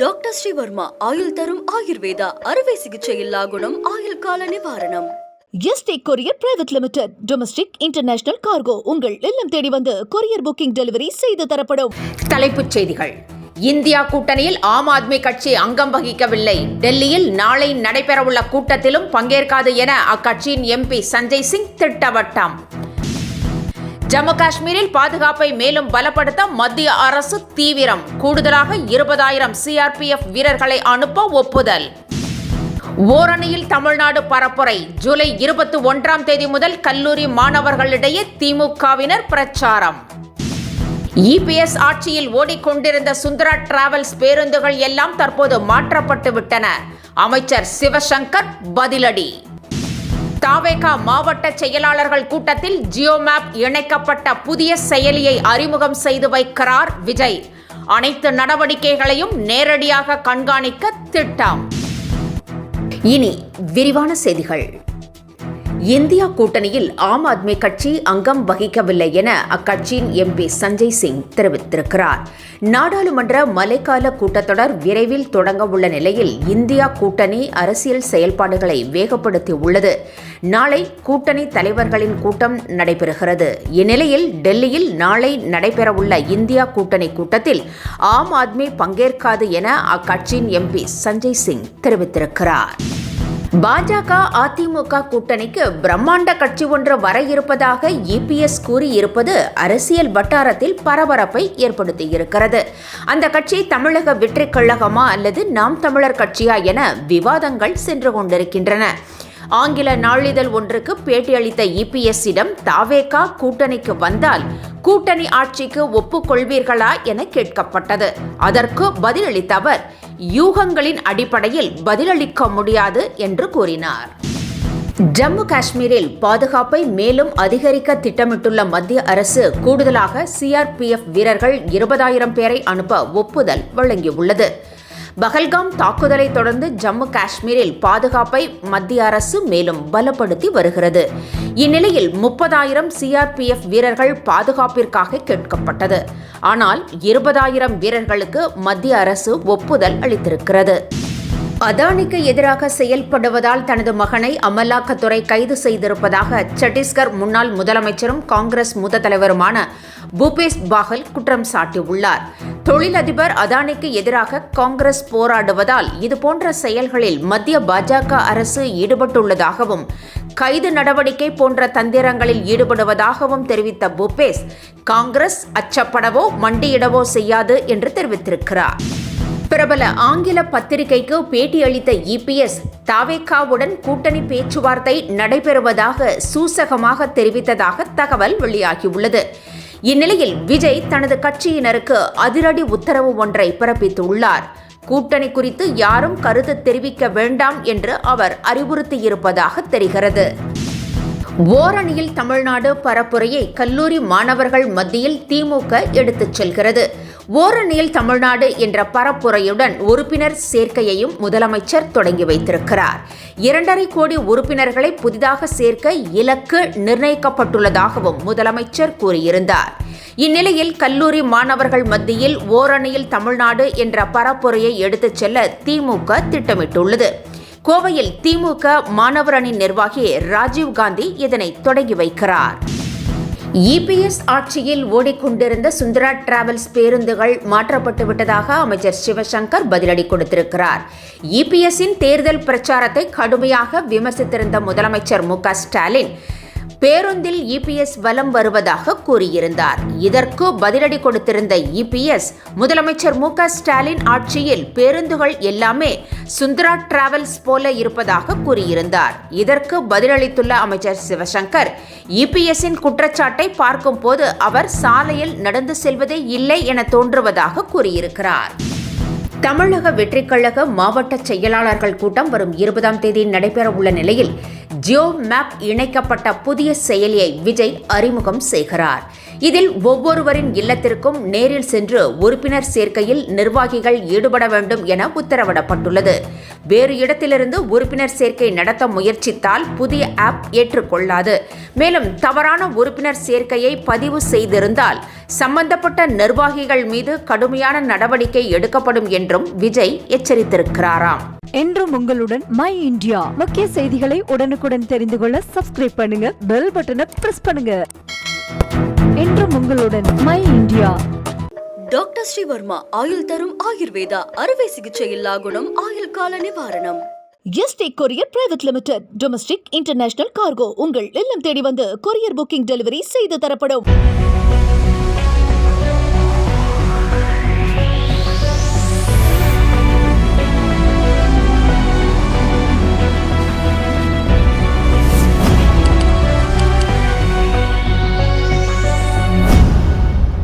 Doctor Sreevarma ஆயுள் தரும் ஆயுர்வேதா அறுவை சிகிச்சையில்லா குணம் ஆயுள் கால நிவாரணம். Yesterday courier private limited. Domestic international cargo உங்கள் இல்லம் தேடி வந்து கொரியர் புக்கிங் டெலிவரி செய்து தரப்படும். தலைப்புச் செய்திகள். இந்தியா கூட்டணியில் ஆம் ஆத்மி கட்சி அங்கம் வகிக்கவில்லை. டெல்லியில் நாளை நடைபெறவுள்ள கூட்டத்திலும் பங்கேற்காது என அக்கட்சியின் எம்பி சஞ்சய் சிங் திட்டவட்டம். ஜம்மு காஷ்மீரில் பாதுகாப்பை மேலும் பலப்படுத்த மத்திய அரசு தீவிரம். கூடுதலாக 20,000 சிஆர்பிஎஃப் வீரர்களை அனுப்ப ஒப்புதல். ஓரணியில் தமிழ்நாடு பரப்புரை. ஜூலை 21ஆம் தேதி முதல் கல்லூரி மாணவர்களிடையே திமுகவினர் பிரச்சாரம். இபிஎஸ் ஆட்சியில் ஓடிக்கொண்டிருந்த சுந்தரா டிராவல்ஸ் பேருந்துகள் எல்லாம் தற்போது மாற்றப்பட்டு விட்டன. அமைச்சர் சிவசங்கர் பதிலடி. தாவேகா மாவட்ட செயலாளர்கள் கூட்டத்தில் ஜியோ மேப் இணைக்கப்பட்ட புதிய செயலியை அறிமுகம் செய்து வைக்கிறார் விஜய். அனைத்து நடவடிக்கைகளையும் நேரடியாக கண்காணிக்க திட்டம். இனி விரிவான செய்திகள். இந்தியா கூட்டணியில் ஆம் ஆத்மி கட்சி அங்கம் வகிக்கவில்லை என அக்கட்சியின் எம்பி சஞ்சய் சிங் தெரிவித்திருக்கிறார். நாடாளுமன்ற மழைக்கால கூட்டத்தொடர் விரைவில் தொடங்க உள்ள நிலையில் இந்தியா கூட்டணி அரசியல் செயல்பாடுகளை வேகப்படுத்தி உள்ளது. நாளை கூட்டணி தலைவர்களின் கூட்டம் நடைபெறுகிறது. இந்நிலையில் டெல்லியில் நாளை நடைபெறவுள்ள இந்தியா கூட்டணி கூட்டத்தில் ஆம் ஆத்மி பங்கேற்காது என அக்கட்சியின் எம்பி சஞ்சய் சிங் தெரிவித்திருக்கிறார். பாஜக அதிமுக கூட்டணிக்கு பிரம்மாண்ட கட்சி ஒன்று வர இருப்பதாக இபிஎஸ் கூறியிருப்பது அரசியல் வட்டாரத்தில் பரபரப்பை ஏற்படுத்தியிருக்கிறது. அந்த கட்சி தமிழக வெற்றிக் கழகமா அல்லது நாம் தமிழர் கட்சியா என விவாதங்கள் சென்று கொண்டிருக்கின்றன. ஆங்கில நாளிதழ் ஒன்றுக்கு பேட்டியளித்த இபிஎஸ்ஸிடம் தாவேகா கூட்டணிக்கு வந்தால் கூட்டணி ஆட்சிக்கு ஒப்புக்கொள்வீர்களா என கேட்கப்பட்டது. அதற்கு பதிலளித்த அவர் யூகங்களின் அடிப்படையில் பதிலளிக்க முடியாது என்று கூறினார். ஜம்மு காஷ்மீரில் பாதுகாப்பை மேலும் அதிகரிக்க திட்டமிட்டுள்ள மத்திய அரசு கூடுதலாக சிஆர்பிஎஃப் வீரர்கள் 20,000 பேரை அனுப்ப ஒப்புதல் வழங்கியுள்ளது. பஹல்காம் தாக்குதலை தொடர்ந்து ஜம்மு காஷ்மீரில் பாதுகாப்பை மத்திய அரசு மேலும் பலப்படுத்தி வருகிறது. இந்நிலையில் 30,000 சிஆர்பிஎஃப் வீரர்கள் பாதுகாப்பிற்காக கேட்கப்பட்டது. ஆனால் 20,000 வீரர்களுக்கு மத்திய அரசு ஒப்புதல் அளித்திருக்கிறது. அதானிக்கு எதிராக செயல்படுவதால் தனது மகனை அமலாக்கத்துறை கைது செய்திருப்பதாக சத்தீஸ்கர் முன்னாள் முதலமைச்சரும் காங்கிரஸ் மூத்த தலைவருமான பூபேஷ் பாகல் குற்றம் சாட்டியுள்ளார். தொழிலதிபர் அதானிக்கு எதிராக காங்கிரஸ் போராடுவதால் இதுபோன்ற செயல்களில் மத்திய பாஜக அரசு ஈடுபட்டுள்ளதாகவும் கைது நடவடிக்கை போன்ற தந்திரங்களில் ஈடுபடுவதாகவும் தெரிவித்த பூபேஷ் காங்கிரஸ் அச்சப்படவோ மண்டியிடவோ செய்யாது என்று தெரிவித்திருக்கிறார். பிரபல ஆங்கில பத்திரிகைக்கு பேட்டியளித்த இபிஎஸ் தாவேகாவுடன் கூட்டணி பேச்சுவார்த்தை நடைபெறுவதாக சூசகமாக தெரிவித்ததாக தகவல் வெளியாகியுள்ளது. இந்நிலையில் விஜய் தனது கட்சியினருக்கு அதிரடி உத்தரவு ஒன்றை பிறப்பித்துள்ளார். கூட்டணி குறித்து யாரும் கருத்து தெரிவிக்க வேண்டாம் என்று அவர் அறிவுறுத்தியிருப்பதாக தெரிகிறது. ஓரணியில் தமிழ்நாடு பரப்புரையை கல்லூரி மாணவர்கள் மத்தியில் திமுக எடுத்துச் செல்கிறது. ஓரணியில் தமிழ்நாடு என்ற பரப்புரையுடன் உறுப்பினர் சேர்க்கையையும் முதலமைச்சர் தொடங்கி வைத்திருக்கிறார். 2.5 கோடி உறுப்பினர்களை புதிதாக சேர்க்க இலக்கு நிர்ணயிக்கப்பட்டுள்ளதாகவும் முதலமைச்சர் கூறியிருந்தார். இந்நிலையில் கல்லூரி மாணவர்கள் மத்தியில் ஓரணியில் தமிழ்நாடு என்ற பரப்புரையை எடுத்துச் செல்ல திமுக திட்டமிட்டுள்ளது. கோவையில் திமுக மாணவர் அணி நிர்வாகி ராஜீவ்காந்தி இதனை தொடங்கி வைக்கிறார். இபிஎஸ் ஆட்சியில் ஓடிக்கொண்டிருந்த சுந்தரா டிராவல்ஸ் பேருந்துகள் மாற்றப்பட்டு விட்டதாக அமைச்சர் சிவசங்கர் பதிலடி கொடுத்திருக்கிறார். இபிஎஸ்ஸின் தேர்தல் பிரச்சாரத்தை கடுமையாக விமர்சித்திருந்த முதலமைச்சர் மு க ஸ்டாலின் பேருந்தில் இபிஎஸ் வலம் வருவதாக கூறியிருந்தார். இதற்கு பதிலடி கொடுத்திருந்த இபிஎஸ் முதலமைச்சர் மு க ஸ்டாலின் ஆட்சியில் பேருந்துகள் எல்லாமே சுந்தரா டிராவல்ஸ் போல இருப்பதாக கூறியிருந்தார். இதற்கு பதிலளித்துள்ள அமைச்சர் சிவசங்கர் இபிஎஸ்ஸின் குற்றச்சாட்டை பார்க்கும் போது அவர் சாலையில் நடந்து செல்வதே இல்லை என தோன்றுவதாக கூறியிருக்கிறார். தமிழக வெற்றிக் கழக மாவட்ட செயலாளர்கள் கூட்டம் வரும் 20ஆம் தேதி நடைபெறவுள்ள நிலையில் ஜியோ மேப் இணைக்கப்பட்ட புதிய செயலியை விஜய் அறிமுகம் செய்கிறார். இதில் ஒவ்வொருவரின் இல்லத்திற்கும் நேரில் சென்று உறுப்பினர் சேர்க்கையில் நிர்வாகிகள் ஈடுபட வேண்டும் என உத்தரவிடப்பட்டுள்ளது. வேறு இடத்திலிருந்து உறுப்பினர் சேர்க்கை நடத்த முயற்சித்தால் புதிய ஆப் ஏற்றுக்கொள்ளாது. மேலும் தவறான உறுப்பினர் சேர்க்கையை பதிவு செய்திருந்தால் சம்பந்தப்பட்ட நிர்வாகிகள் மீது கடுமையான நடவடிக்கை எடுக்கப்படும் என்றும் விஜய் எச்சரித்திருக்கிறாராம். என்றும் உங்களுடன் மை இந்தியா. முக்கிய செய்திகளை உடனுக்குடன் தெரிந்து கொள்ள சப்ஸ்கிரைப் பண்ணுங்க, பெல் பட்டனை பிரஸ் பண்ணுங்க. என்றும் உங்களுடன் மை இந்தியா. டாக்டர் ஸ்ரீவர்மா ஆயுள் தரும் ஆயுர்வேதா அறுவை சிகிச்சை இல்லா குணம் ஆயுள் கால நிவாரணம். Yesterday courier private limited domestic international cargo உங்கள் இல்லம் தேடி வந்து கொரியர் புக்கிங் டெலிவரி செய்து தரப்படும்.